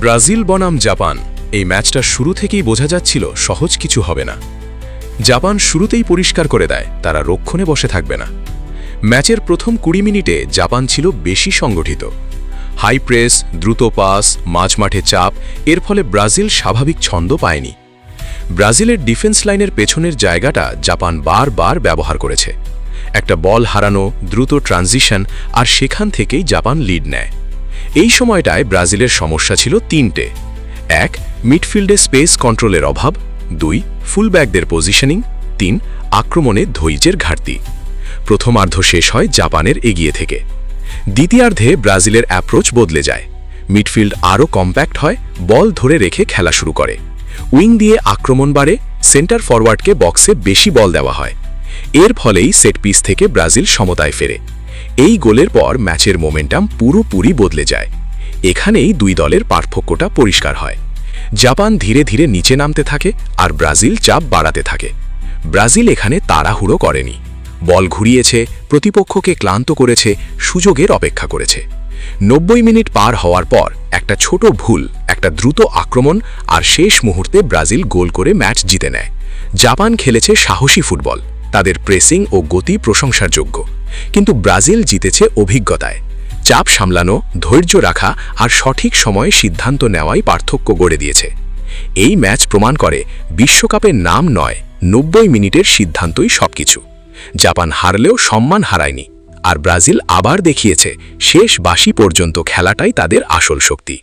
Brazil বনাম Japan এই ম্যাচটা শুরু থেকেই বোঝা যাচ্ছিল সহজ কিছু হবে না। জাপান শুরুতেই পরিষ্কার করে দেয় তারা রক্ষণে বসে থাকবে না। ম্যাচের প্রথম ২০ মিনিটে জাপান ছিল বেশি সংগঠিত। হাই প্রেস, দ্রুত পাস, মাঝমাঠে চাপ, এর ফলে ব্রাজিল স্বাভাবিক ছন্দ পায়নি। ব্রাজিলের ডিফেন্স লাইনের পেছনের জায়গাটা জাপান বারবার ব্যবহার করেছে। একটা বল হারানো, দ্রুত ট্রানজিশন, আর সেখান থেকেই জাপান লিড নেয়। এই সময়টায় ব্রাজিলের সমস্যা ছিল তিনটে: ১. মিডফিল্ডে স্পেস কন্ট্রোলের অভাব, ২. ফুলব্যাকদের পজিশনিং, ৩. আক্রমণে ধৈর্যের ঘাটতি। প্রথমার্ধ শেষ হয় জাপানের এগিয়ে থেকে। দ্বিতীয়ার্ধে ব্রাজিলের অ্যাপ্রোচ বদলে যায়। মিডফিল্ড আরও কম্প্যাক্ট হয়, বল ধরে রেখে খেলা শুরু করে। উইং দিয়ে আক্রমণ বাড়ে, সেন্টার ফরওয়ার্ডকে বক্সে বেশি বল দেওয়া হয়। এর ফলেই সেট পিস থেকে ব্রাজিল সমতায় ফেরে। এই গোলের পর ম্যাচের মোমেন্টাম পুরোপুরি বদলে যায়। এখানেই দুই দলের পার্থক্যটা পরিষ্কার হয়। জাপান ধীরে ধীরে নিচে নামতে থাকে আর ব্রাজিল চাপ বাড়াতে থাকে। ব্রাজিল এখানে তাড়াহুড়ো করেনি, বল ঘুরিয়েছে, প্রতিপক্ষকে ক্লান্ত করেছে, সুযোগের অপেক্ষা করেছে। ৯০ মিনিট পার হওয়ার পর একটা ছোট ভুল, একটা দ্রুত আক্রমণ, আর শেষ মুহূর্তে ব্রাজিল গোল করে ম্যাচ জিতে নেয়। জাপান খেলেছে সাহসী ফুটবল, তাদের প্রেসিং ও গতি প্রশংসার যোগ্য। কিন্তু ব্রাজিল জিতেছে অভিজ্ঞতায়। চাপ সামলানো, ধৈর্য রাখা আর সঠিক সময়ে সিদ্ধান্ত নেওয়াই পার্থক্য গড়ে দিয়েছে। এই ম্যাচ প্রমাণ করে বিশ্বকাপের নাম নয়, ৯০ মিনিটের সিদ্ধান্তই সবকিছু। জাপান হারলেও সম্মান হারায়নি, আর ব্রাজিল আবার দেখিয়েছে শেষ বাঁশি পর্যন্ত খেলাটাই তাদের আসল শক্তি।